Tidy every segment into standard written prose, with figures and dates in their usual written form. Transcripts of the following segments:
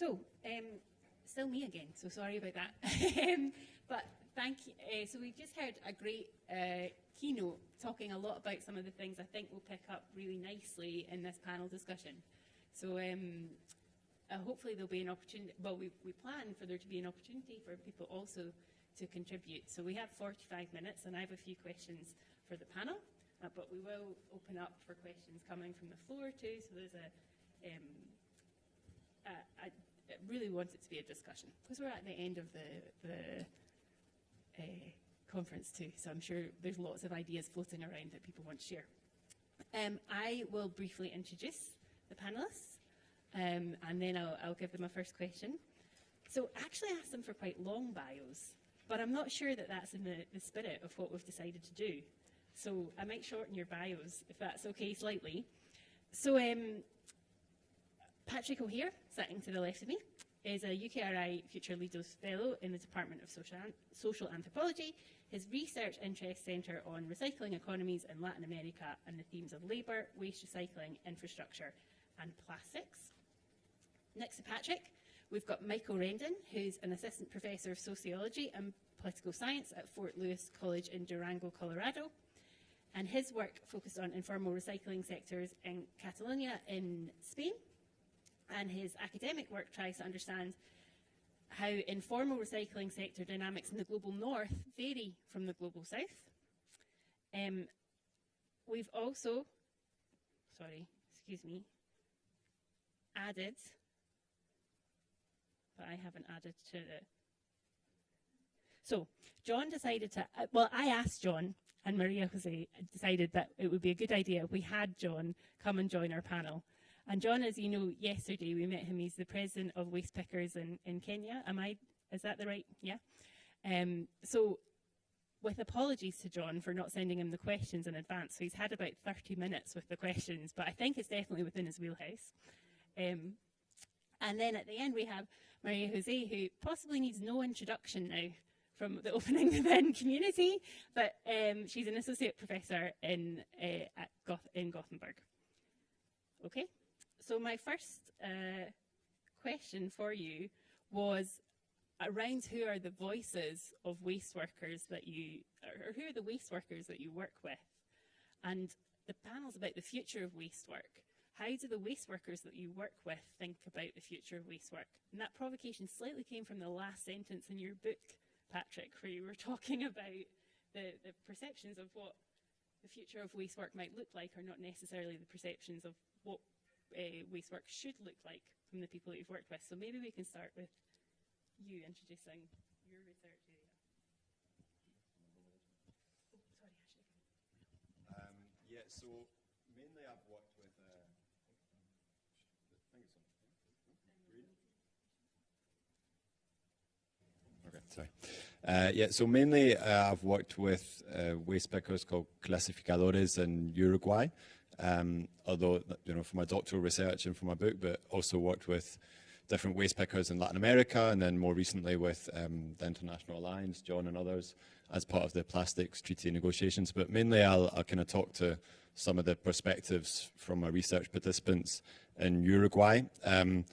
So, still me again, so sorry about that. But thank you. So we just heard a great keynote talking a lot about some of the things I think will pick up really nicely in this panel discussion. So hopefully there'll be an opportunity, well, we plan for there to be an opportunity for people also to contribute. So we have 45 minutes and I have a few questions for the panel, but we will open up for questions coming from the floor too. So there's I really want it to be a discussion because we're at the end of the conference too, so I'm sure there's lots of ideas floating around that people want to share. I will briefly introduce the panelists, and then I'll give them a first question. So actually I asked them for quite long bios, but I'm not sure that that's in the spirit of what we've decided to do. So I might shorten your bios, if that's okay, slightly. So Patrick O'Hare, sitting to the left of me, is a UKRI Future Leaders Fellow in the Department of Social Anthropology. His research interests centre on recycling economies in Latin America and the themes of labour, waste recycling, infrastructure and plastics. Next to Patrick, we've got Michael Rendon, who's an Assistant Professor of Sociology and Political Science at Fort Lewis College in Durango, Colorado. And his work focused on informal recycling sectors in Catalonia in Spain. And his academic work tries to understand how informal recycling sector dynamics in the global north vary from the global south. We've also, added, but I haven't added to the... So, John decided to, I asked John, and Maria José decided that it would be a good idea if we had John come and join our panel. And John, as you know, yesterday we met him. He's the president of Waste Pickers in Kenya. Is that the right? Yeah. So with apologies to John for not sending him the questions in advance. So he's had about 30 minutes with the questions, but I think it's definitely within his wheelhouse. And then at the end we have María José, who possibly needs no introduction now from the opening event community, but she's an associate professor in Gothenburg. Okay. So my first question for you was around who are the voices of waste workers that or who are the waste workers that you work with? And the panel's about the future of waste work. How do the waste workers that you work with think about the future of waste work? And that provocation slightly came from the last sentence in your book, Patrick, where you were talking about the perceptions of what the future of waste work might look like are not necessarily the perceptions of what waste work should look like from the people that you've worked with. So maybe we can start with you introducing your research area. Yeah, so mainly I've worked with so mainly I've worked with waste pickers called clasificadores in Uruguay. Although, for my doctoral research and for my book, but also worked with different waste pickers in Latin America, and then more recently with the International Alliance, John and others, as part of the plastics treaty negotiations. But mainly I'll kind of talk to some of the perspectives from my research participants in Uruguay, and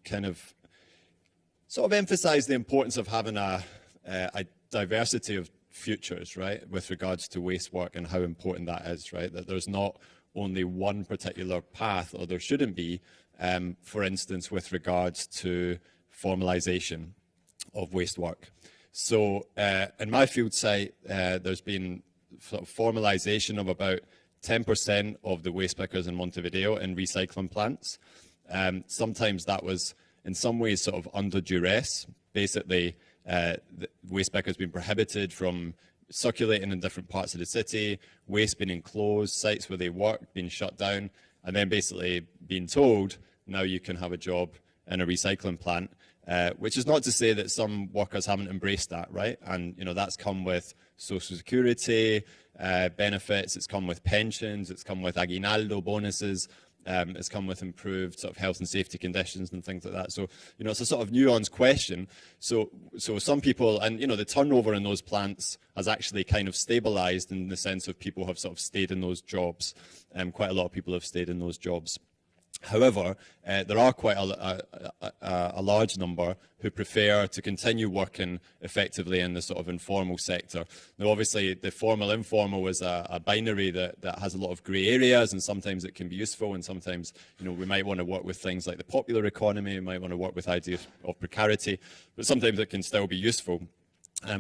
kind of sort of emphasize the importance of having a diversity of futures, right, with regards to waste work and how important that is, right, that there's not only one particular path, or there shouldn't be, for instance, with regards to formalization of waste work. So in my field site, there's been sort of formalization of about 10% of the waste pickers in Montevideo in recycling plants. Sometimes that was in some ways sort of under duress. Basically, the waste pickers been prohibited from circulating in different parts of the city, waste being enclosed, sites where they work being shut down, and then basically being told, now you can have a job in a recycling plant, which is not to say that some workers haven't embraced that, right? And, that's come with social security benefits, it's come with pensions, it's come with aguinaldo bonuses, it's come with improved sort of health and safety conditions and things like that. So, it's a sort of nuanced question. So some people, and, the turnover in those plants has actually kind of stabilized in the sense of people have sort of stayed in those jobs. Quite a lot of people have stayed in those jobs. However, there are quite a large number who prefer to continue working effectively in the sort of informal sector. Now, obviously, the formal-informal is a binary that has a lot of grey areas, and sometimes it can be useful, and sometimes, you know, we might want to work with things like the popular economy, we might want to work with ideas of precarity, but sometimes it can still be useful.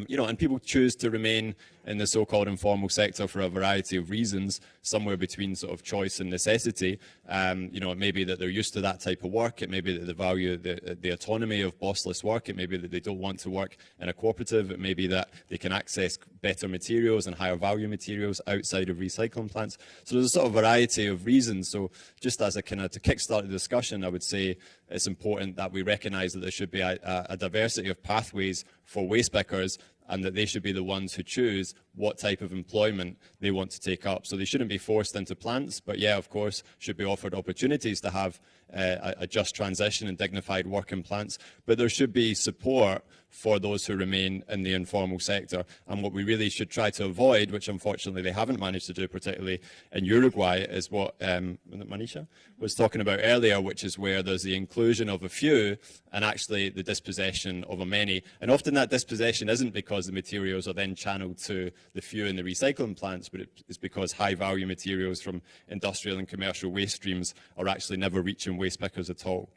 You know, and people choose to remain in the so-called informal sector for a variety of reasons, somewhere between sort of choice and necessity. You know, it may be that they're used to that type of work. It may be that they value the autonomy of bossless work. It may be that they don't want to work in a cooperative. It may be that they can access better materials and higher value materials outside of recycling plants. So there's a sort of variety of reasons. So just as a kind of to kickstart the discussion, I would say it's important that we recognise that there should be a diversity of pathways for waste pickers, and that they should be the ones who choose what type of employment they want to take up. So they shouldn't be forced into plants, but yeah, of course, should be offered opportunities to have a just transition and dignified work in plants. But there should be support for those who remain in the informal sector. And what we really should try to avoid, which unfortunately they haven't managed to do, particularly in Uruguay, is what Manisha was talking about earlier, which is where there's the inclusion of a few and actually the dispossession of a many. And often that dispossession isn't because the materials are then channeled to the few in the recycling plants, but it's because high value materials from industrial and commercial waste streams are actually never reaching waste pickers at all.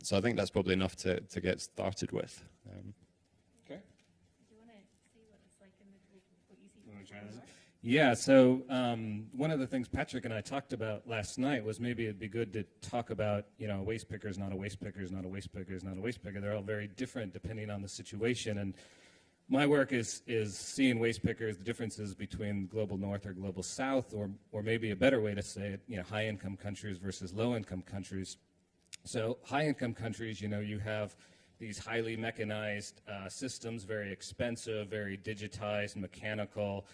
So I think that's probably enough to get started with. Okay. Do you want to see what it's like in what you see? Yeah, so one of the things Patrick and I talked about last night was maybe it'd be good to talk about, you know, a waste picker is not a waste picker is not a waste picker is not a waste picker. They're all very different depending on the situation. And my work is seeing waste pickers, the differences between global north or global south, or maybe a better way to say it, you know, high-income countries versus low-income countries. So high-income countries, you know, you have these highly mechanized systems, very expensive, very digitized, mechanical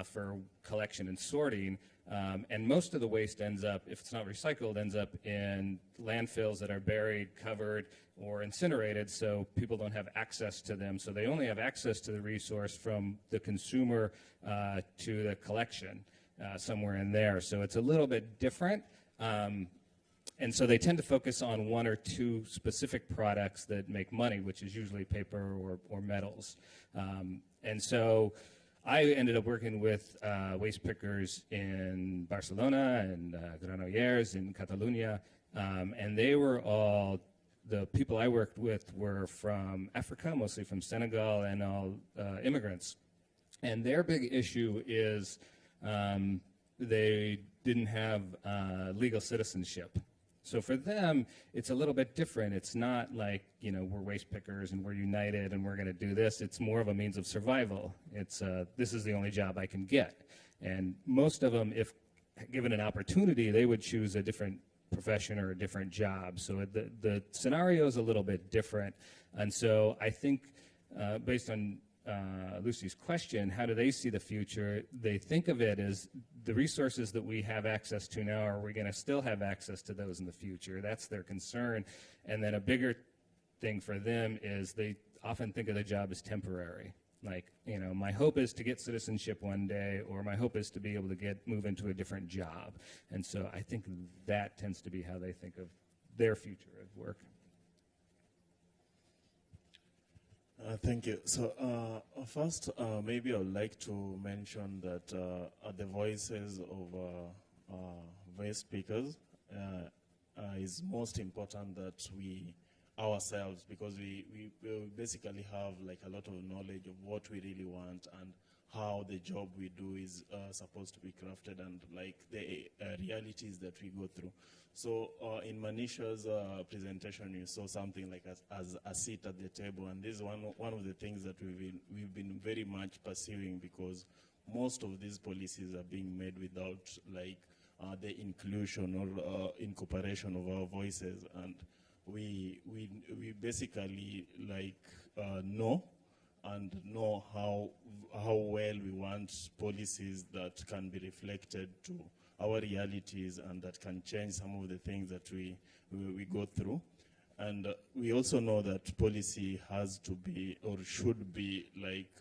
for collection and sorting. And most of the waste ends up, if it's not recycled, ends up in landfills that are buried, covered, or incinerated, so people don't have access to them. So they only have access to the resource from the consumer to the collection, somewhere in there. So it's a little bit different. And so they tend to focus on one or two specific products that make money, which is usually paper or metals. And so I ended up working with waste pickers in Barcelona and Granollers in Catalonia, and they were all, the people I worked with were from Africa, mostly from Senegal, and all immigrants. And their big issue is they didn't have legal citizenship. So for them, it's a little bit different. It's not like, you know, we're waste pickers and we're united and we're going to do this. It's more of a means of survival. It's this is the only job I can get. And most of them, if given an opportunity, they would choose a different profession or a different job. So the scenario is a little bit different. And so I think based on Lucy's question, how do they see the future? They think of it as the resources that we have access to now, are we going to still have access to those in the future? That's their concern. And then a bigger thing for them is they often think of the job as temporary. Like, you know, my hope is to get citizenship one day, or my hope is to be able to move into a different job. And so I think that tends to be how they think of their future at work. Thank you. So first, maybe I would like to mention that the voices of voice speakers is most important that we ourselves, because we basically have like a lot of knowledge of what we really want and how the job we do is supposed to be crafted, and like the realities that we go through. So in Manisha's presentation, you saw something like as a seat at the table, and this is one of the things that we've been very much pursuing, because most of these policies are being made without like the inclusion or incorporation of our voices, and we basically like know how well we want policies that can be reflected to our realities and that can change some of the things that we go through. And we also know that policy has to be or should be like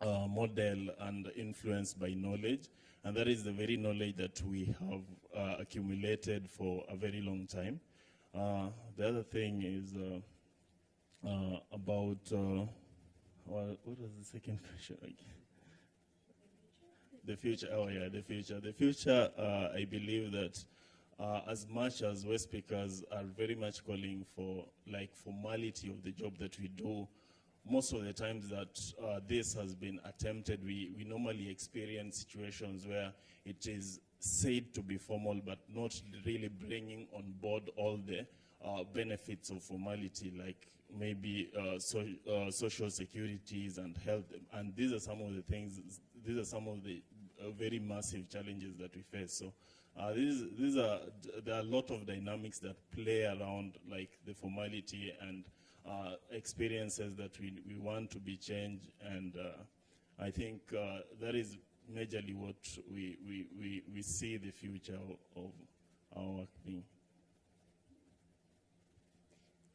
model and influenced by knowledge. and that is the very knowledge that we have accumulated for a very long time. The other thing is about, what was the second question again? The future, oh yeah, the future. The future, I believe that as much as West speakers are very much calling for like formality of the job that we do, most of the times that this has been attempted, we normally experience situations where it is said to be formal, but not really bringing on board all the benefits of formality, like maybe social securities and health. And these are some of the things, these are some of the very massive challenges that we face. So there are a lot of dynamics that play around like the formality and experiences that we want to be changed, and I think that is majorly what we see the future of our work being.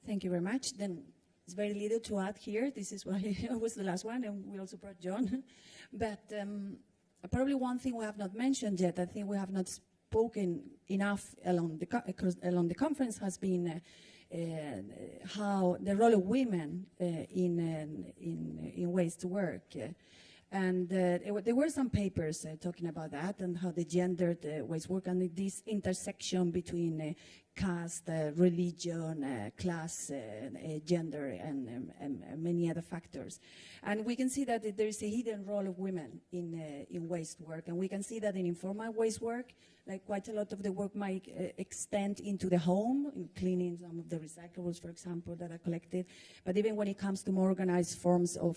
Thank you very much. Then it's very little to add here. This is why I was the last one, and we also brought John. But probably one thing we have not mentioned yet, I think we have not spoken enough along the conference, has been how the role of women in waste work. And there were some papers talking about that and how the gendered waste work and this intersection between caste, religion, class, gender, and many other factors. And we can see that there is a hidden role of women in waste work. And we can see that in informal waste work, like quite a lot of the work might extend into the home, in cleaning some of the recyclables, for example, that are collected. But even when it comes to more organized forms of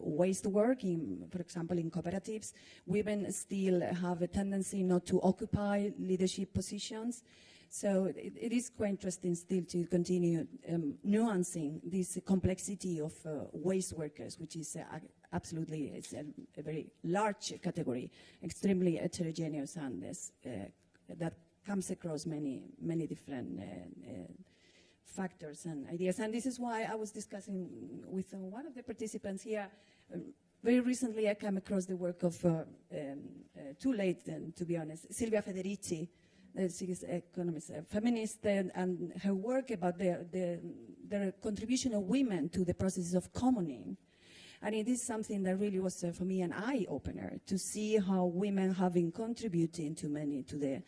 waste work, for example, in cooperatives, women still have a tendency not to occupy leadership positions. So it is quite interesting still to continue nuancing this complexity of waste workers, which is absolutely it's a very large category, extremely heterogeneous, and that comes across many different factors and ideas. And this is why I was discussing with one of the participants here. Very recently, I came across the work of, too late then, to be honest, Silvia Federici. She is an economist, a feminist, and her work about the contribution of women to the processes of commoning. And it is something that really was, for me, an eye-opener to see how women have been contributing to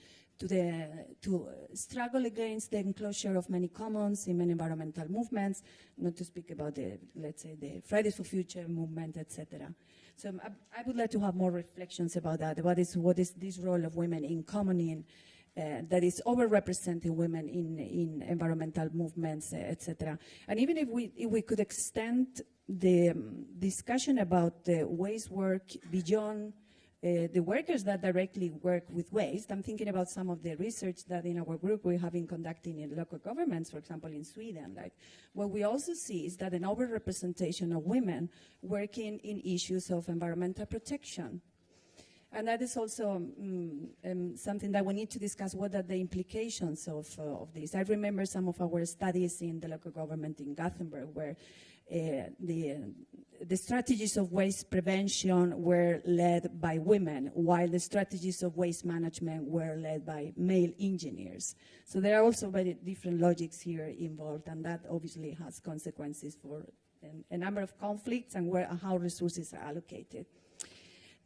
struggle against the enclosure of many commons in many environmental movements, not to speak about let's say, the Fridays for Future movement, etc. So I would like to have more reflections about that. What is this role of women in commoning? That is overrepresenting women in environmental movements, etc. And even if we could extend the discussion about the waste work beyond the workers that directly work with waste, I'm thinking about some of the research that in our group we have been conducting in local governments, for example, in Sweden. Like, what we also see is that an overrepresentation of women working in issues of environmental protection. And that is also something that we need to discuss. What are the implications of this? I remember some of our studies in the local government in Gothenburg, where the strategies of waste prevention were led by women, while the strategies of waste management were led by male engineers. So there are also very different logics here involved, and that obviously has consequences for a number of conflicts and how resources are allocated.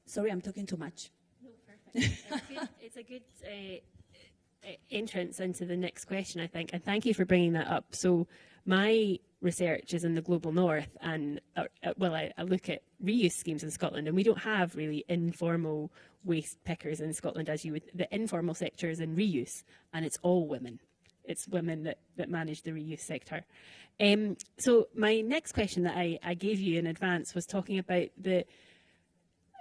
Sorry, I'm talking too much. No, perfect. It's a good entrance into the next question, I think, and thank you for bringing that up. So my research is in the global north, and I look at reuse schemes in Scotland, and we don't have really informal waste pickers in Scotland as you would. The informal sector is in reuse, and it's all women. It's women that manage the reuse sector. So my next question that I gave you in advance was talking about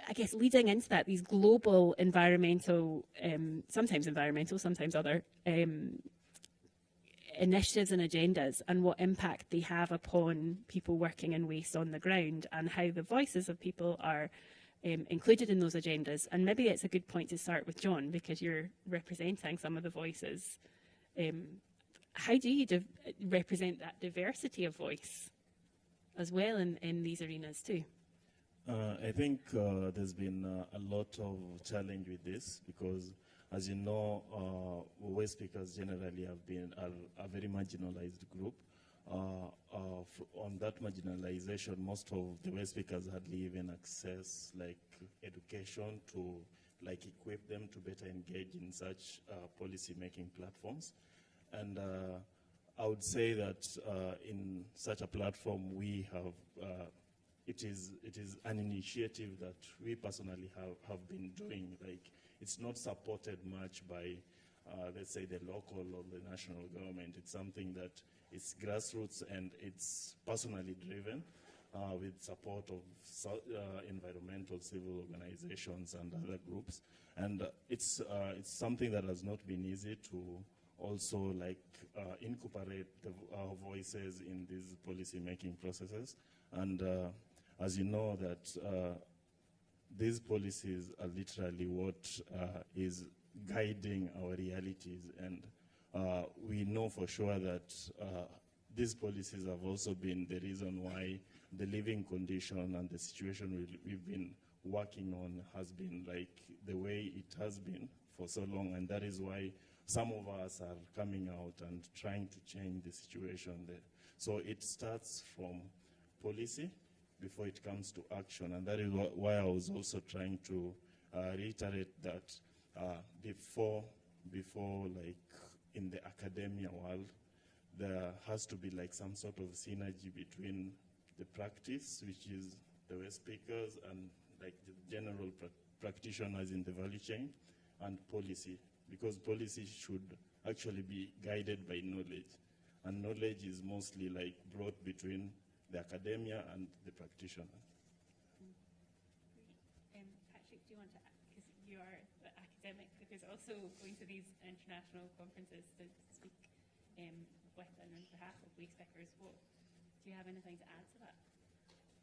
I guess leading into that, these global environmental, sometimes other, initiatives and agendas, and what impact they have upon people working in waste on the ground, and how the voices of people are included in those agendas. And maybe it's a good point to start with John, because you're representing some of the voices. How do you represent that diversity of voice as well in these arenas too? I think there's been a lot of challenge with this because, as you know, waste pickers generally have been a very marginalized group. On that marginalization, most of the waste pickers hardly even access like education to like equip them to better engage in such policy-making platforms. And I would say that in such a platform, we have it is an initiative that we personally have been doing. Like, it's not supported much by, let's say, the local or the national government. It's something that is grassroots and it's personally driven with support of environmental civil organizations and other groups. And it's something that has not been easy to also like incorporate our voices in these policy-making processes. And as you know, that these policies are literally what is guiding our realities. And we know for sure that these policies have also been the reason why the living condition and the situation we've been working on has been like the way it has been for so long. And that is why some of us are coming out and trying to change the situation there. So it starts from policy before it comes to action. And that is why I was also trying to reiterate that before like in the academia world, there has to be like some sort of synergy between the practice, which is the waste pickers, and like the general practitioners in the value chain, and policy, because policy should actually be guided by knowledge. And knowledge is mostly like brought between the academia and the practitioner. Patrick, do you want to, because you are the academic, because also going to these international conferences to speak with and on behalf of waste pickers, do you have anything to add to that?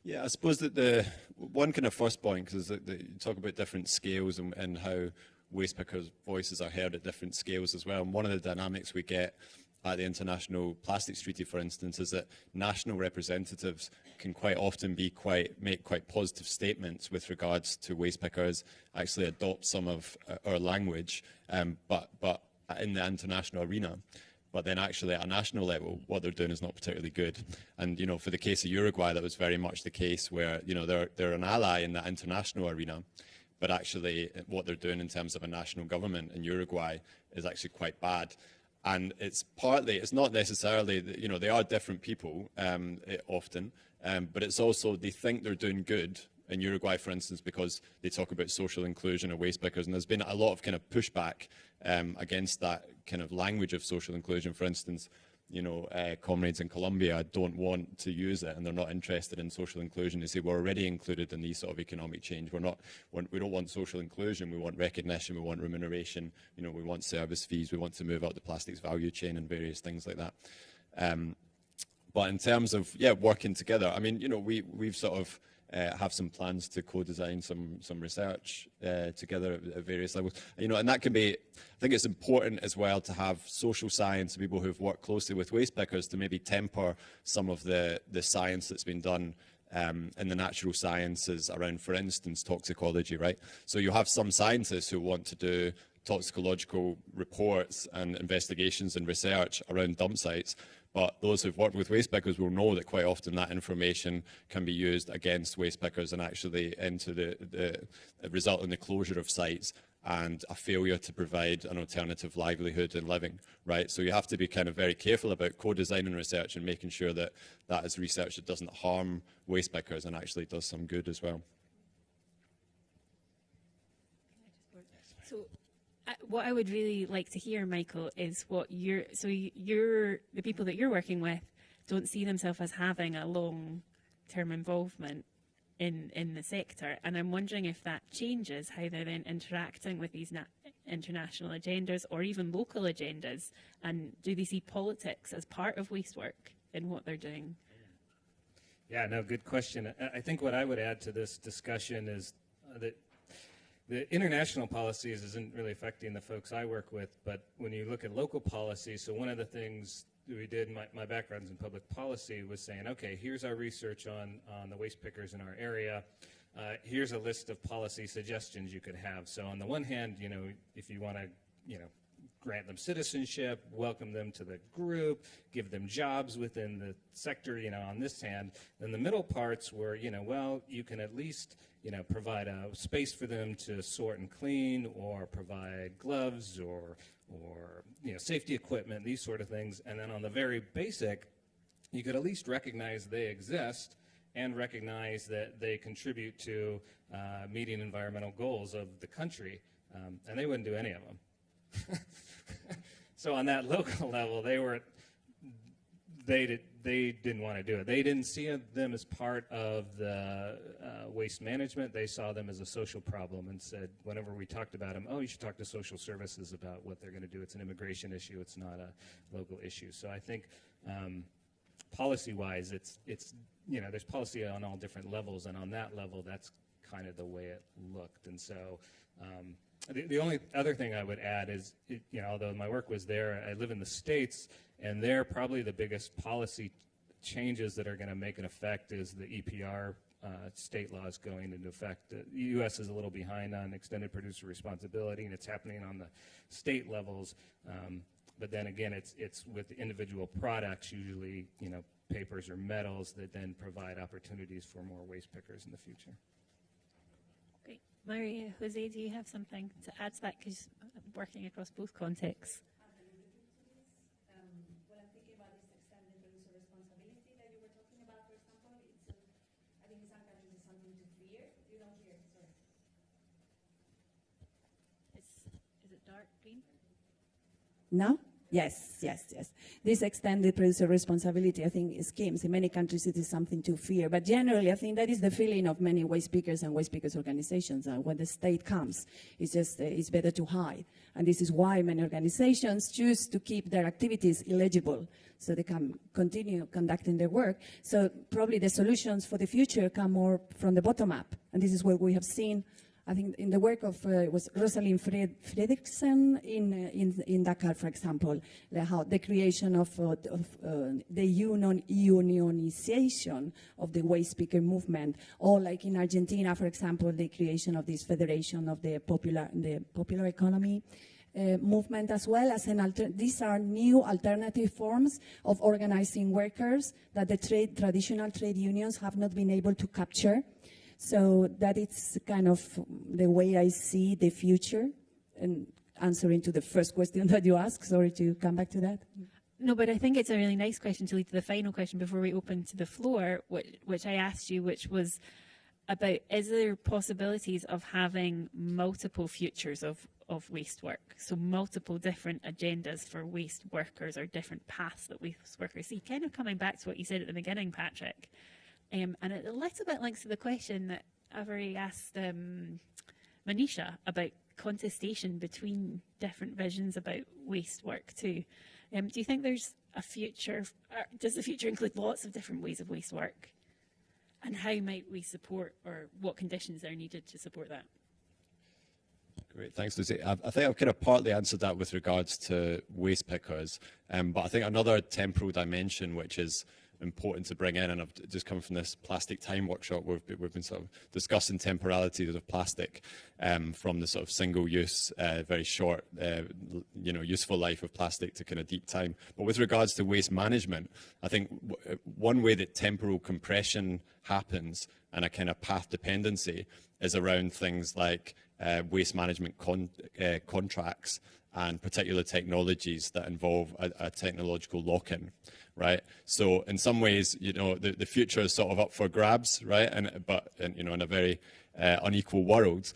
Yeah, I suppose that the one kind of first point is that you talk about different scales and how waste pickers' voices are heard at different scales as well. And one of the dynamics we get at the International Plastics Treaty, for instance, is that national representatives can quite often make quite positive statements with regards to waste pickers, actually adopt some of our language, but in the international arena. But then actually at a national level, what they're doing is not particularly good. And, for the case of Uruguay, that was very much the case where, they're an ally in the international arena, but actually what they're doing in terms of a national government in Uruguay is actually quite bad. And it's not necessarily, that, they are different people often, but it's also they think they're doing good in Uruguay, for instance, because they talk about social inclusion of waste pickers. And there's been a lot of kind of pushback against that kind of language of social inclusion. For instance, comrades in Colombia don't want to use it and they're not interested in social inclusion. They say we're already included in these sort of economic change. We don't want social inclusion. We want recognition. We want remuneration. We want service fees. We want to move out the plastics value chain and various things like that. But in terms of working together, I mean, we've sort of have some plans to co-design some research together at various levels. And that can be, I think it's important as well to have social science and people who've worked closely with waste pickers to maybe temper some of the science that's been done in the natural sciences around, for instance, toxicology, right? So you have some scientists who want to do toxicological reports and investigations and research around dump sites. But those who've worked with waste pickers will know that quite often that information can be used against waste pickers and actually into the result in the closure of sites and a failure to provide an alternative livelihood and living, right? So you have to be kind of very careful about co-designing research and making sure that that is research that doesn't harm waste pickers and actually does some good as well. So what I would really like to hear, Michael, is what the people that you're working with don't see themselves as having a long-term involvement in the sector. And I'm wondering if that changes how they're then interacting with these international agendas or even local agendas. And do they see politics as part of waste work in what they're doing? Yeah, no, good question. I think what I would add to this discussion is that the international policies isn't really affecting the folks I work with, but when you look at local policy, so one of the things we did, my background's in public policy, was saying, okay, here's our research on the waste pickers in our area. here's a list of policy suggestions you could have. So on the one hand, if you want to, grant them citizenship, welcome them to the group, give them jobs within the sector, on this hand. Then the middle parts were, you can at least, provide a space for them to sort and clean, or provide gloves or safety equipment, these sort of things. And then on the very basic, you could at least recognize they exist and recognize that they contribute to meeting environmental goals of the country. And they wouldn't do any of them. So on that local level, they didn't want to do it. They didn't see them as part of the waste management. They saw them as a social problem and said, whenever we talked about them, oh, you should talk to social services about what they're going to do. It's an immigration issue. It's not a local issue. So I think policy-wise, it's there's policy on all different levels, and on that level, that's kind of the way it looked. And so the only other thing I would add is, although my work was there, I live in the States, and there probably the biggest policy changes that are going to make an effect is the EPR state laws going into effect. The U.S. is a little behind on extended producer responsibility, and it's happening on the state levels. But then again, it's with individual products, usually papers or metals, that then provide opportunities for more waste pickers in the future. Great. Maria, Jose, do you have something to add to that? Because working across both contexts. When I'm thinking about this extended producer responsibility that you were talking about, for example, I think in some countries it's something to fear. You don't hear, sorry. Is it dark green? No? Yes. This extended producer responsibility, I think, schemes in many countries it is something to fear. But generally, I think that is the feeling of many waste pickers and waste pickers organizations. When the state comes, it's better to hide. And this is why many organizations choose to keep their activities illegible so they can continue conducting their work. So probably the solutions for the future come more from the bottom up. And this is what we have seen, I think, in the work of it was Rosalind Fredrickson in Dakar, for example, how the creation of the unionization of the waste picker movement, or like in Argentina, for example, the creation of this federation of the popular economy movement, as well as these are new alternative forms of organizing workers that the traditional trade unions have not been able to capture. So that it's kind of the way I see the future, and answering to the first question that you asked. Sorry to come back to that. No, but I think it's a really nice question to lead to the final question before we open to the floor, which I asked you, which was about, is there possibilities of having multiple futures of waste work? So multiple different agendas for waste workers, or different paths that waste workers see. Kind of coming back to what you said at the beginning, Patrick. And it a little bit links to the question that I've already asked Manisha about contestation between different visions about waste work too. Do you think there's a future, does the future include lots of different ways of waste work? And how might we support, or what conditions are needed to support that? Great, thanks, Lucy. I think I've kind of partly answered that with regards to waste pickers, but I think another temporal dimension which is important to bring in, and I've just come from this plastic time workshop where we've been sort of discussing temporalities of plastic from the sort of single-use, very short, useful life of plastic to kind of deep time. But with regards to waste management, I think one way that temporal compression happens and a kind of path dependency is around things like waste management contracts and particular technologies that involve a technological lock-in, right? So in some ways, the future is sort of up for grabs, right? But in a very unequal world.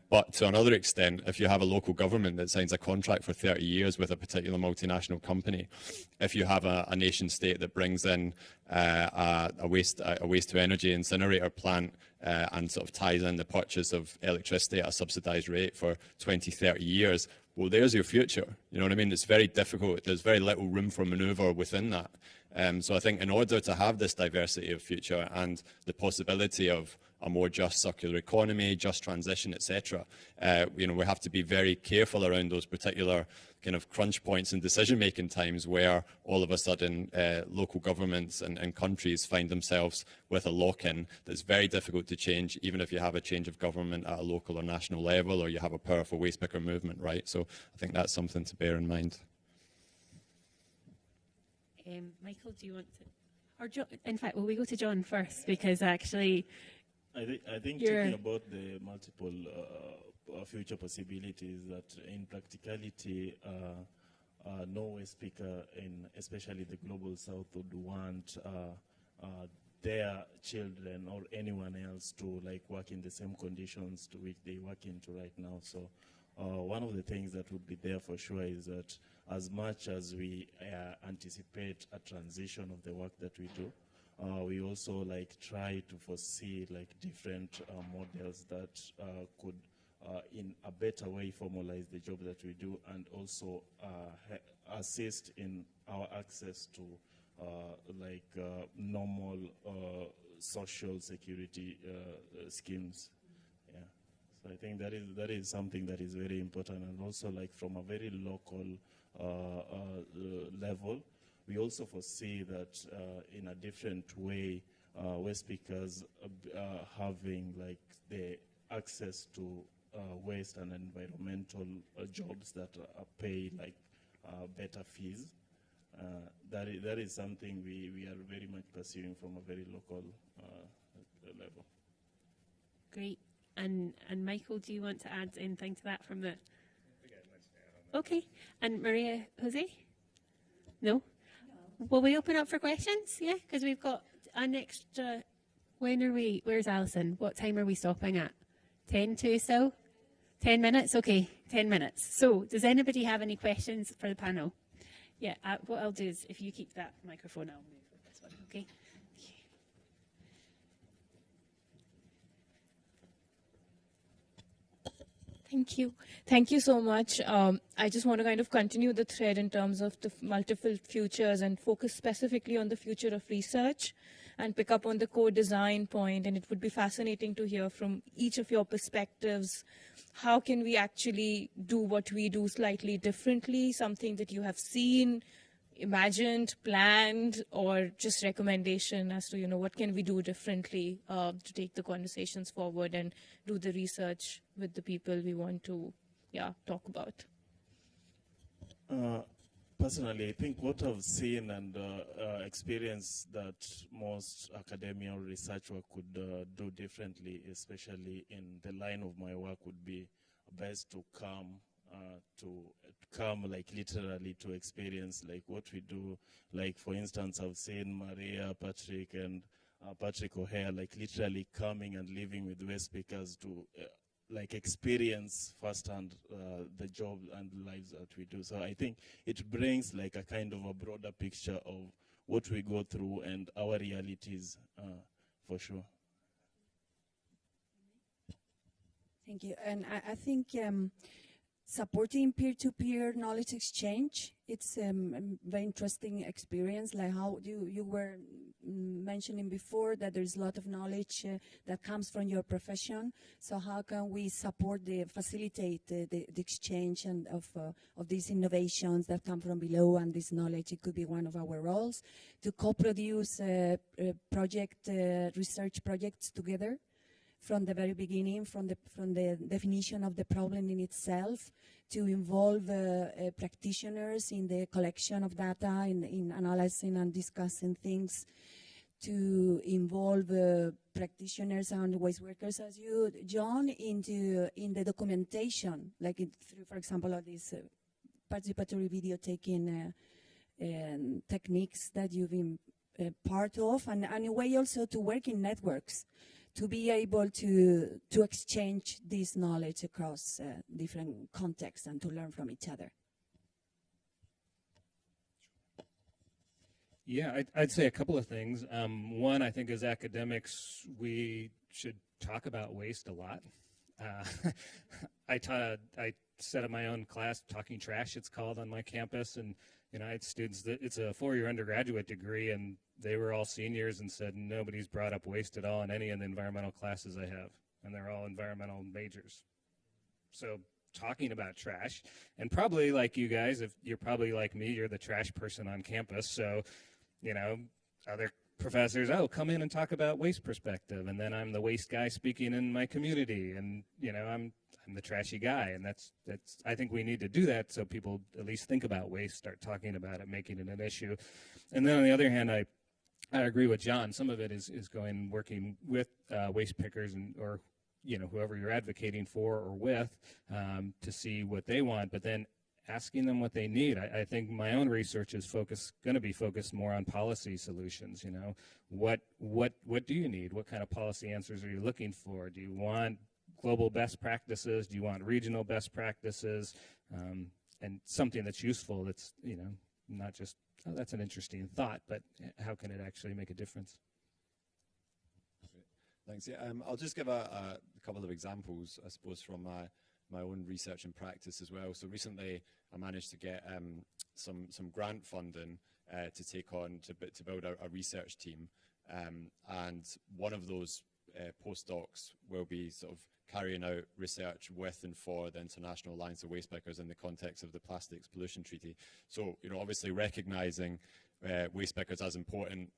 But to another extent, if you have a local government that signs a contract for 30 years with a particular multinational company, if you have a nation state that brings in a waste to energy incinerator plant and sort of ties in the purchase of electricity at a subsidized rate for 20, 30 years, well, there's your future. You know what I mean? It's very difficult. There's very little room for maneuver within that. So I think in order to have this diversity of future and the possibility of a more just circular economy, just transition, etc., we have to be very careful around those particular kind of crunch points and decision-making times where all of a sudden local governments and countries find themselves with a lock-in that's very difficult to change, even if you have a change of government at a local or national level, or you have a powerful waste picker movement, right? So I think that's something to bear in mind. Michael, do you want to? Or John, in fact, will we go to John first? Because actually, I think talking about the multiple future possibilities, that in practicality, no waste picker, especially the global south, would want their children or anyone else to work in the same conditions to which they work into right now. So one of the things that would be there for sure is that as much as we anticipate a transition of the work that we do, we also try to foresee different models that could in a better way formalize the job that we do, and also assist in our access to normal social security schemes. Yeah. So I think that is something that is very important, and also from a very local level, we also foresee that in a different way, waste pickers having the access to waste and environmental jobs that pay better fees. That is something we are very much pursuing from a very local level. great. And Michael, do you want to add anything to that from the? Okay. And Maria, Jose? No? Will we open up for questions? Yeah, because we've got an extra. When are we? Where's Alison? What time are we stopping at? 10 to so? 10 minutes? Okay, 10 minutes. So, does anybody have any questions for the panel? Yeah, what I'll do is, if you keep that microphone, I'll move with this one, okay? Thank you. Thank you so much. I just want to kind of continue the thread in terms of the multiple futures and focus specifically on the future of research and pick up on the co-design point. And it would be fascinating to hear from each of your perspectives, how can we actually do what we do slightly differently, something that you have seen, imagined, planned, or just recommendation as to, what can we do differently to take the conversations forward and do the research with the people we want to, talk about. Personally, I think what I've seen and experienced that most academia or research work could do differently, especially in the line of my work, would be best to come literally to experience what we do. For instance, I've seen Maria, Patrick, and Patrick O'Hare literally coming and living with waste pickers to experience firsthand the job and lives that we do. So I think it brings a kind of a broader picture of what we go through and our realities for sure. Thank you. And I think supporting peer-to-peer knowledge exchange, it's a very interesting experience, like how you were mentioning before that there's a lot of knowledge that comes from your profession. So how can we facilitate the exchange and of these innovations that come from below, and this knowledge? It could be one of our roles to co-produce research projects together from the very beginning, from the definition of the problem in itself, to involve practitioners in the collection of data, in analyzing and discussing things, to involve practitioners and waste workers as you, John, in the documentation, through, for example, of this participatory video taking techniques that you've been part of, and in a way also to work in networks, to be able to exchange this knowledge across different contexts and to learn from each other. Yeah, I'd say a couple of things. One, I think as academics, we should talk about waste a lot. I set up my own class, Talking Trash, it's called, on my campus, and You know, I had students that it's a 4-year undergraduate degree, and they were all seniors and said nobody's brought up waste at all in any of the environmental classes I have, and they're all environmental majors. So talking about trash, and probably like you guys, if you're probably like me, you're the trash person on campus. So, you know, other professors, oh, come in and talk about waste perspective, and then I'm the waste guy speaking in my community, and you know, I'm the trashy guy, and that's I think we need to do that so people at least think about waste, start talking about it, making it an issue. And then on the other hand, I agree with John. Some of it is working with waste pickers or you know, whoever you're advocating for or with, to see what they want, but then asking them what they need. I think my own research is going to be focused more on policy solutions. You know, what do you need? What kind of policy answers are you looking for? Do you want global best practices? Do you want regional best practices? And something that's useful. That's, you know, not just, oh, that's an interesting thought, but how can it actually make a difference? Thanks. Yeah, I'll just give a couple of examples, I suppose, from my own research and practice as well. So recently, I managed to get some grant funding to take on to build a research team, and one of those postdocs will be sort of carrying out research with and for the International Alliance of Waste Pickers in the context of the Plastics Pollution Treaty. So, you know, obviously recognizing waste pickers as important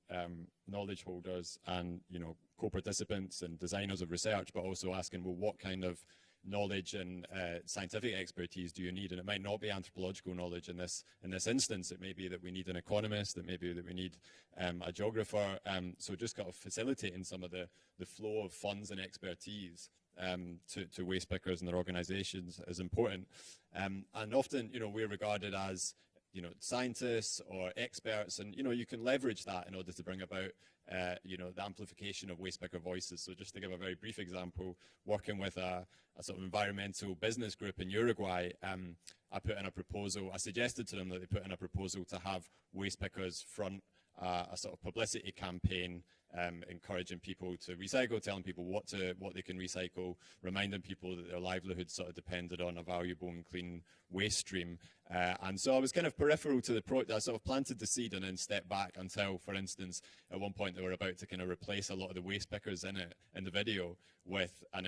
knowledge holders and, you know, co-participants and designers of research, but also asking, well, what kind of knowledge and scientific expertise do you need? And it might not be anthropological knowledge in this instance. It may be that we need an economist, it may be that we need a geographer. So just kind of facilitating some of the flow of funds and expertise to waste pickers and their organizations is important. And often, you know, we're regarded as, you know, scientists or experts, and, you know, you can leverage that in order to bring about, you know, the amplification of waste picker voices. So just to give a very brief example, working with a sort of environmental business group in Uruguay, I put in a proposal, I suggested to them that they put in a proposal to have waste pickers front a sort of publicity campaign, encouraging people to recycle, telling people what they can recycle, reminding people that their livelihood sort of depended on a valuable and clean waste stream. And so I was kind of peripheral to the project. I sort of planted the seed and then stepped back until, for instance, at one point they were about to kind of replace a lot of the waste pickers in the video with an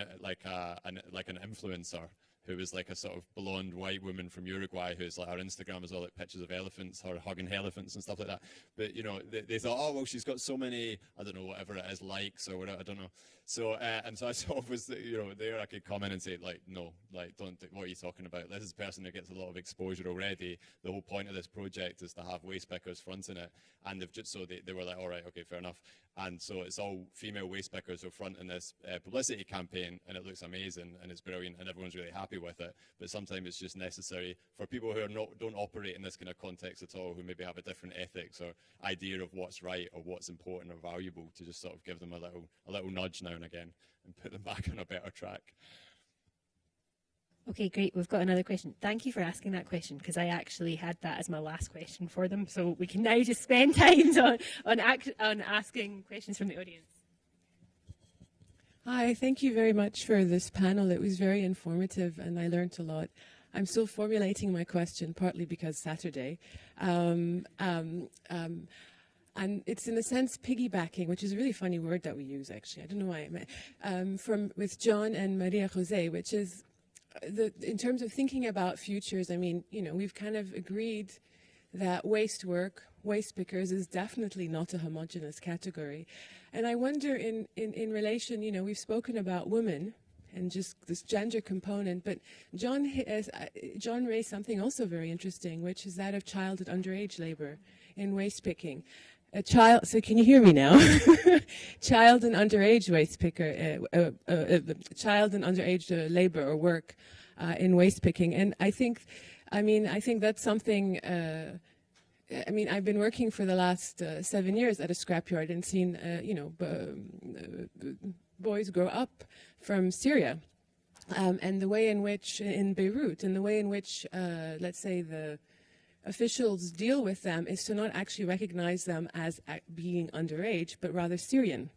influencer who was like a sort of blonde white woman from Uruguay who's like, her Instagram is all like pictures of elephants, her hugging elephants and stuff like that. But, you know, they thought, oh, well, she's got so many, I don't know, whatever it is, likes or whatever, I don't know. So, and so I sort of was, you know, there I could come in and say, like, no, like, don't, what are you talking about? This is a person who gets a lot of exposure already. The whole point of this project is to have waste pickers fronting it. And they've just, so they were like, all right, okay, fair enough. And so it's all female waste pickers who are fronting this publicity campaign, and it looks amazing and it's brilliant and everyone's really happy with it. But sometimes it's just necessary for people who don't operate in this kind of context at all, who maybe have a different ethics or idea of what's right or what's important or valuable, to just sort of give them a little nudge now and again and put them back on a better track. Okay, great. We've got another question. Thank you for asking that question, because I actually had that as my last question for them. So we can now just spend time on asking questions from the audience. Hi, thank you very much for this panel. It was very informative and I learned a lot. I'm still formulating my question, partly because Saturday. And it's in a sense piggybacking, which is a really funny word that we use, actually. I don't know why I meant, with John and María José, which is, in terms of thinking about futures, I mean, you know, we've kind of agreed that waste work, waste pickers, is definitely not a homogeneous category. And I wonder in relation, you know, we've spoken about women and just this gender component, but John raised something also very interesting, which is that of child and underage labor in waste picking. So can you hear me now? Child and underage waste picker, child and underage labor or work in waste picking. And I think that's something, I mean, I've been working for the last 7 years at a scrapyard and seen, boys grow up from Syria. And the way in which, in Beirut, and the way in which, let's say, the officials deal with them is to not actually recognize them as being underage, but rather Syrian.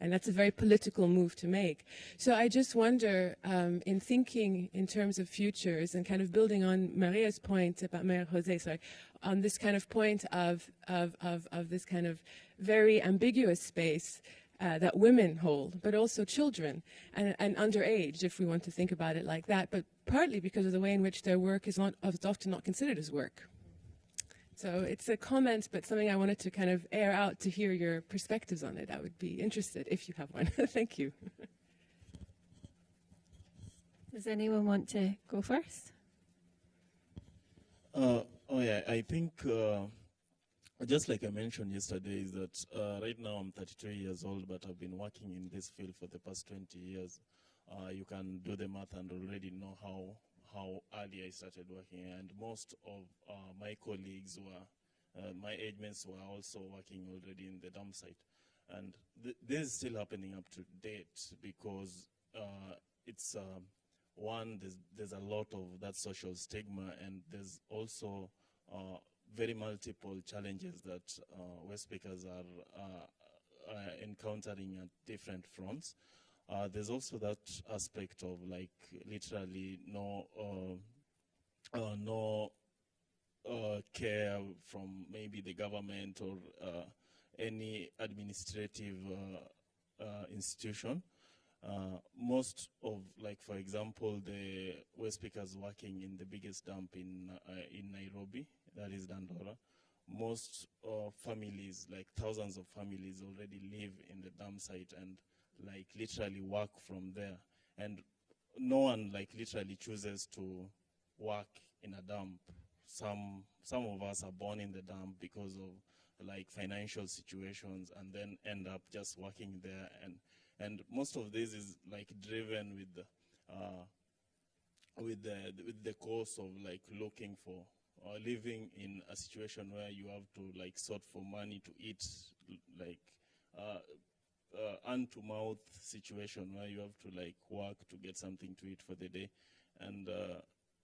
And that's a very political move to make. So I just wonder, in thinking in terms of futures and kind of building on Maria's point about María José, sorry, on this kind of point of this kind of very ambiguous space that women hold, but also children and underage, if we want to think about it like that, but partly because of the way in which their work is often not considered as work. So it's a comment, but something I wanted to kind of air out to hear your perspectives on it. I would be interested if you have one. Thank you. Does anyone want to go first? I think just like I mentioned yesterday, is that right now I'm 33 years old, but I've been working in this field for the past 20 years. You can do the math and already know how early I started working, and most of my colleagues were, my age mates were also working already in the dump site. And this is still happening up to date because it's, one, there's a lot of that social stigma, and there's also very multiple challenges that West Pickers are encountering at different fronts. There's also that aspect of like literally no care from maybe the government or any administrative institution. Most of, like, for example, the West Pickers working in the biggest dump in Nairobi, that is Dandora, most families, like thousands of families, already live in the dump site and like literally work from there. And no one like literally chooses to work in a dump. Some of us are born in the dump because of like financial situations and then end up just working there. And most of this is like driven with the course of like looking for living in a situation where you have to like sort for money to eat, like hand-to-mouth situation where you have to like work to get something to eat for the day. And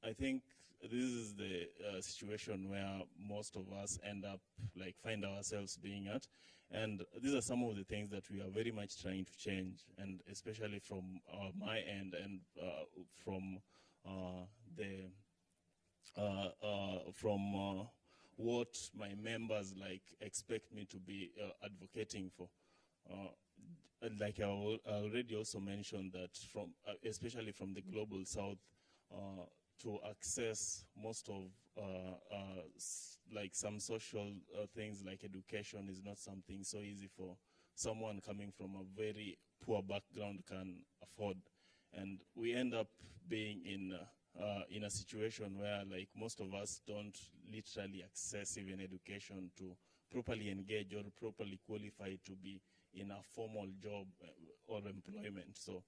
I think this is the situation where most of us end up like find ourselves being at. And these are some of the things that we are very much trying to change, and especially from my end and from what my members like expect me to be advocating for. Like I already also mentioned that from, especially from the global south, to access most of like some social things like education is not something so easy for someone coming from a very poor background can afford. And we end up being in a situation where like most of us don't literally access even education to properly engage or properly qualify to be in a formal job or employment. So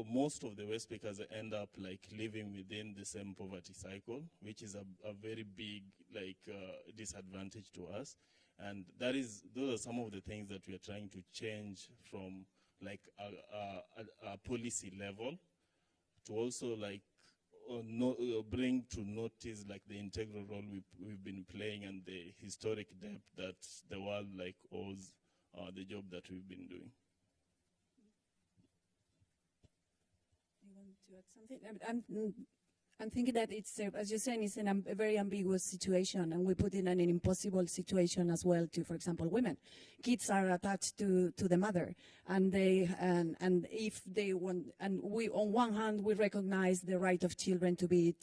most of the West Pickers end up like living within the same poverty cycle, which is a very big like disadvantage to us. And those are some of the things that we are trying to change from like a policy level to also like bring to notice like the integral role we've been playing and the historic debt that the world like owes the job that we've been doing. You want to add something? I'm thinking that it's, as you're saying, it's a very ambiguous situation, and we put in an impossible situation as well to, for example, women. Kids are attached to the mother, and they and if they want, and we on one hand we recognize the right of children to be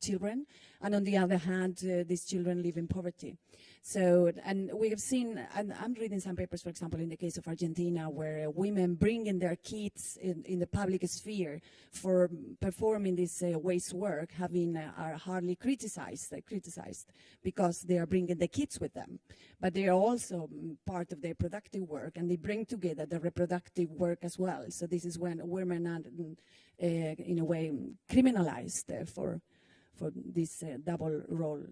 children, and on the other hand these children live in poverty. So, and we have seen, and I'm reading some papers, for example, in the case of Argentina, where women bring in their kids in the public sphere for performing this waste work, are hardly criticized because they are bringing the kids with them. But they are also part of their productive work, and they bring together the reproductive work as well. So this is when women are, in a way, criminalized for this double role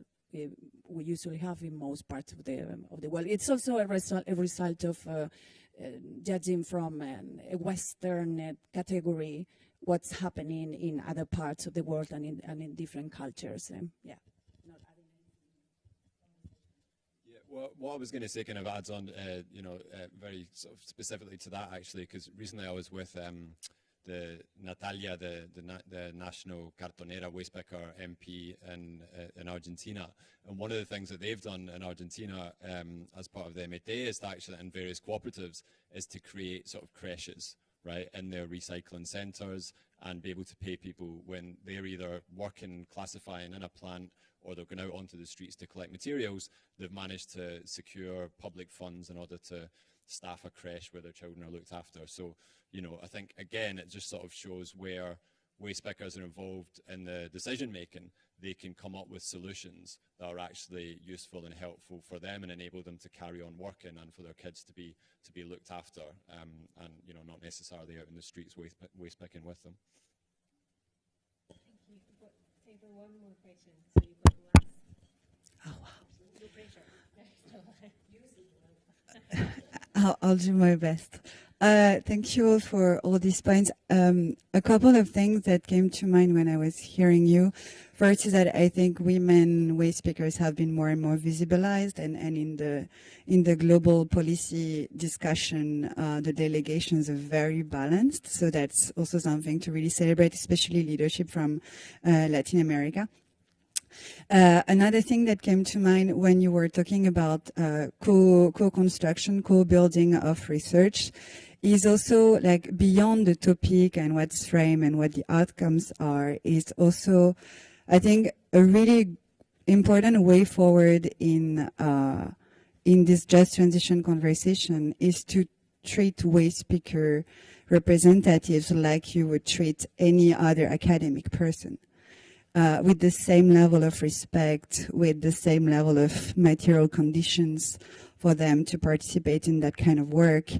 we usually have in most parts of the world. It's also a result of judging from a Western category what's happening in other parts of the world and in different cultures. Yeah. Well, what I was going to say kind of adds on, very sort of specifically to that actually, because recently I was with the Natalia, the national cartonera wastepicker MP in Argentina, and one of the things that they've done in Argentina as part of the MAT is to actually, in various cooperatives, is to create sort of creches, right, in their recycling centres, and be able to pay people when they're either working, classifying in a plant, or they're going out onto the streets to collect materials. They've managed to secure public funds in order to staff a creche where their children are looked after. So, I think, again, it just sort of shows where waste pickers are involved in the decision making. They can come up with solutions that are actually useful and helpful for them and enable them to carry on working and for their kids to be looked after, and not necessarily out in the streets waste picking with them. Thank you. We've got time for one more question. So you've got the last. Oh, wow. No pressure. I'll do my best. Thank you all for all these points. A couple of things that came to mind when I was hearing you. First is that I think women waste pickers have been more and more visibilized, and in the global policy discussion, the delegations are very balanced. So that's also something to really celebrate, especially leadership from Latin America. Another thing that came to mind when you were talking about co-construction, co-building of research is also like beyond the topic and what's framed and what the outcomes are, is also, I think, a really important way forward in this just transition conversation is to treat waste picker representatives like you would treat any other academic person. With the same level of respect, with the same level of material conditions for them to participate in that kind of work.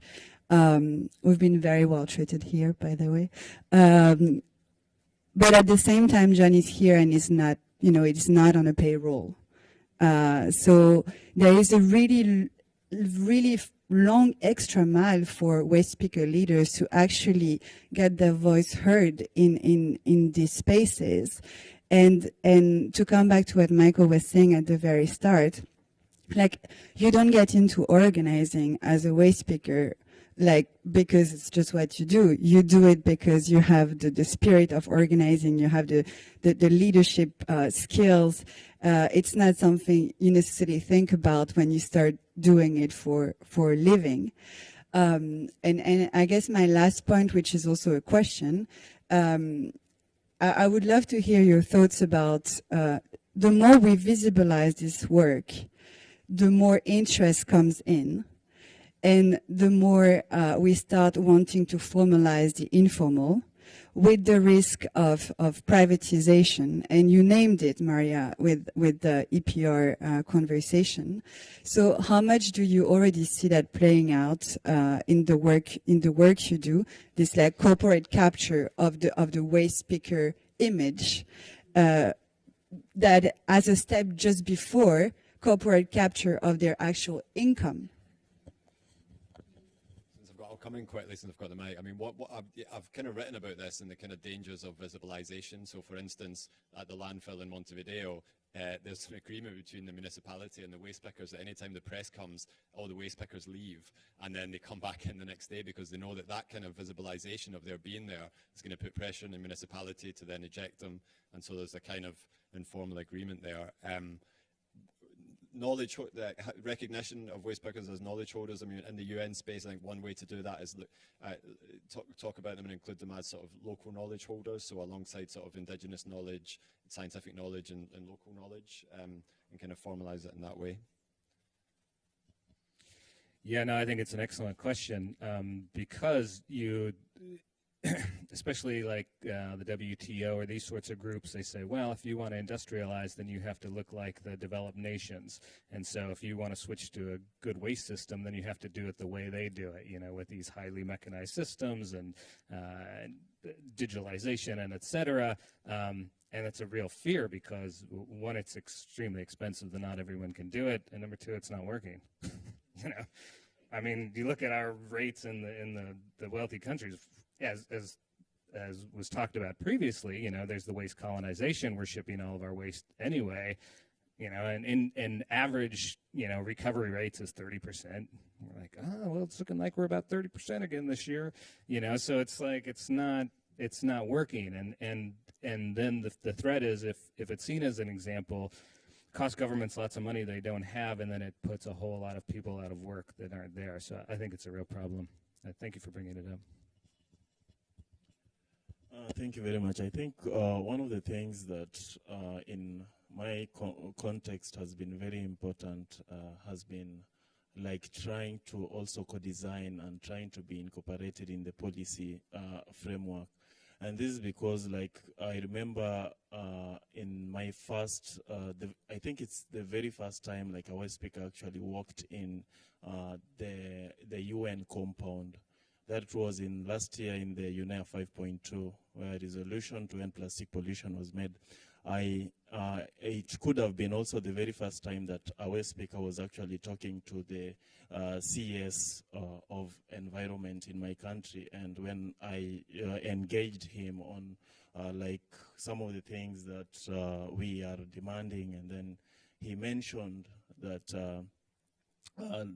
We've been very well treated here, by the way. But at the same time, John is here and is not, it's not on a payroll. So there is a really long extra mile for waste picker leaders to actually get their voice heard in these spaces. And to come back to what Michael was saying at the very start, like, you don't get into organizing as a waste picker like because it's just what you do. You do it because you have the spirit of organizing, you have the leadership skills. It's not something you necessarily think about when you start doing it for a living. And I guess my last point, which is also a question, I would love to hear your thoughts about the more we visualize this work, the more interest comes in, and the more we start wanting to formalize the informal, with the risk of privatization. And you named it, Maria, with the EPR conversation. So how much do you already see that playing out in the work you do? This like corporate capture of the waste picker image, that as a step just before corporate capture of their actual income. I'll come in quickly since I've got the mic. I mean, what I've kind of written about this and the kind of dangers of visibilization. So, for instance, at the landfill in Montevideo, there's an agreement between the municipality and the waste pickers that anytime the press comes, all the waste pickers leave, and then they come back in the next day because they know that kind of visibilization of their being there is going to put pressure on the municipality to then eject them. And so there's a kind of informal agreement there. Knowledge, recognition of waste pickers as knowledge holders. I mean, in the UN space, I think one way to do that is talk about them and include them as sort of local knowledge holders. So alongside sort of indigenous knowledge, scientific knowledge, and local knowledge, and kind of formalize it in that way. Yeah, no, I think it's an excellent question, because you, especially like the WTO or these sorts of groups, they say, well, if you want to industrialize, then you have to look like the developed nations. And so if you want to switch to a good waste system, then you have to do it the way they do it, with these highly mechanized systems and digitalization and et cetera. And it's a real fear because, one, it's extremely expensive, that not everyone can do it, and number two, it's not working. I mean, you look at our rates in the wealthy countries, as was talked about previously, there's the waste colonization. We're shipping all of our waste anyway. you know, and in average, you know, recovery rates is 30%. We're like, oh, well, it's looking like we're about 30% again this year, you know. So it's like it's not working, and then the threat is if it's seen as an example, cost governments lots of money they don't have, and then it puts a whole lot of people out of work that aren't there. So I think it's a real problem. Thank you for bringing it up. Thank you very much. I think one of the things that in my context has been very important has been like trying to also co-design and trying to be incorporated in the policy framework. And this is because, like, I remember in my first, I think it's the very first time, like, a West speaker actually walked in the UN compound. That was in last year in the UNEA 5.2, where a resolution to end plastic pollution was made. It could have been also the very first time that a West speaker was actually talking to the CES of environment in my country. And when I engaged him on like some of the things that we are demanding, and then he mentioned that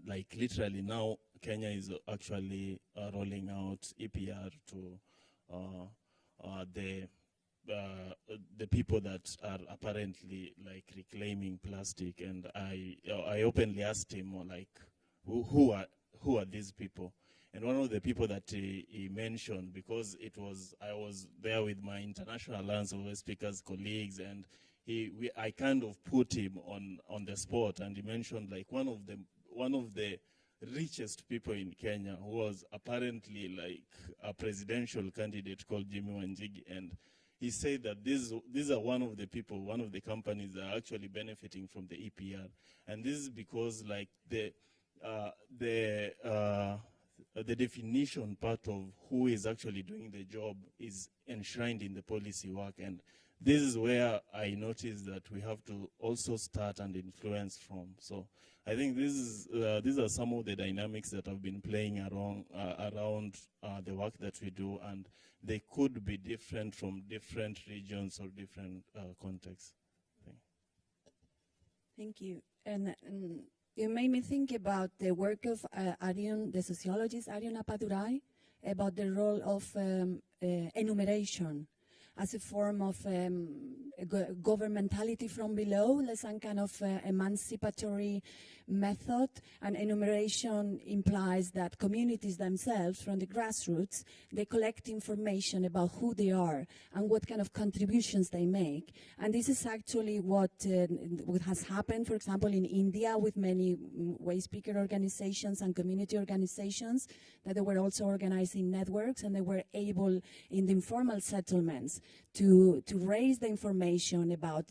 like literally now Kenya is actually rolling out EPR to the people that are apparently like reclaiming plastic. And I openly asked him, like, who are these people? And one of the people that he mentioned, because I was there with my International Alliance of Speakers colleagues, and I kind of put him on the spot, and he mentioned like one of the richest people in Kenya, who was apparently like a presidential candidate called Jimmy Wanjigi. And he said that these are one of the companies that are actually benefiting from the EPR. And this is because like the definition part of who is actually doing the job is enshrined in the policy work. And this is where I noticed that we have to also start and influence from. So I think these are some of the dynamics that have been playing around the work that we do, and they could be different from different regions or different contexts. Thank you. And you made me think about the work of the sociologist Arjun Appadurai, about the role of enumeration as a form of governmentality from below, some kind of emancipatory method. And enumeration implies that communities themselves, from the grassroots, they collect information about who they are and what kind of contributions they make. And this is actually what has happened, for example, in India with many waste speaker organizations and community organizations, that they were also organizing networks, and they were able, in the informal settlements, to raise the information about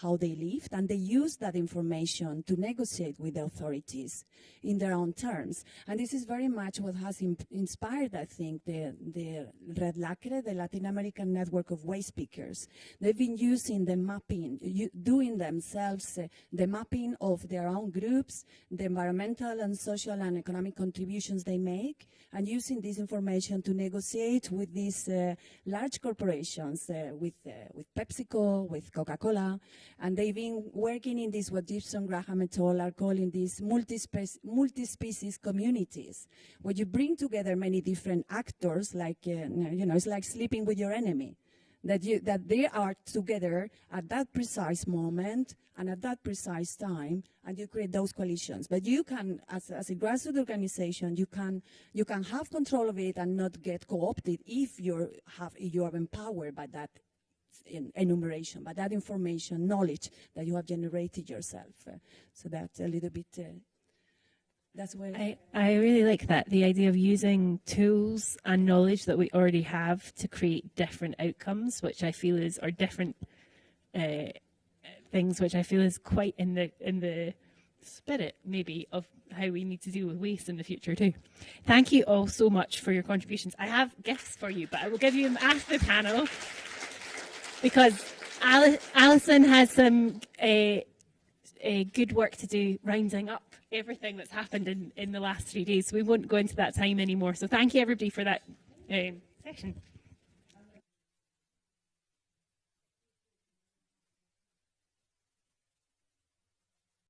how they lived, and they used that information to negotiate with the authorities in their own terms. And this is very much what has inspired, I think, the Red Lacre, the Latin American network of waste speakers. They've been using the mapping, doing themselves the mapping of their own groups, the environmental and social and economic contributions they make, and using this information to negotiate with these large corporations, with PepsiCo, with Coca-Cola, and they've been working in this, what Gibson, Graham et al. Are calling these multi-species communities, where you bring together many different actors, like, it's like sleeping with your enemy, that they are together at that precise moment and at that precise time, and you create those coalitions. But you can, as a grassroots organization, you can have control of it and not get co-opted if you are empowered by that enumeration, by that information, knowledge that you have generated yourself. So that's a little bit. That's where I really like that, the idea of using tools and knowledge that we already have to create different outcomes, which I feel are different things, which I feel is quite in the spirit maybe of how we need to deal with waste in the future too. Thank you all so much for your contributions. I have gifts for you, but I will give you them after the panel, because Alison has some good work to do rounding up everything that's happened in the last 3 days. So we won't go into that time anymore. So thank you everybody for that session.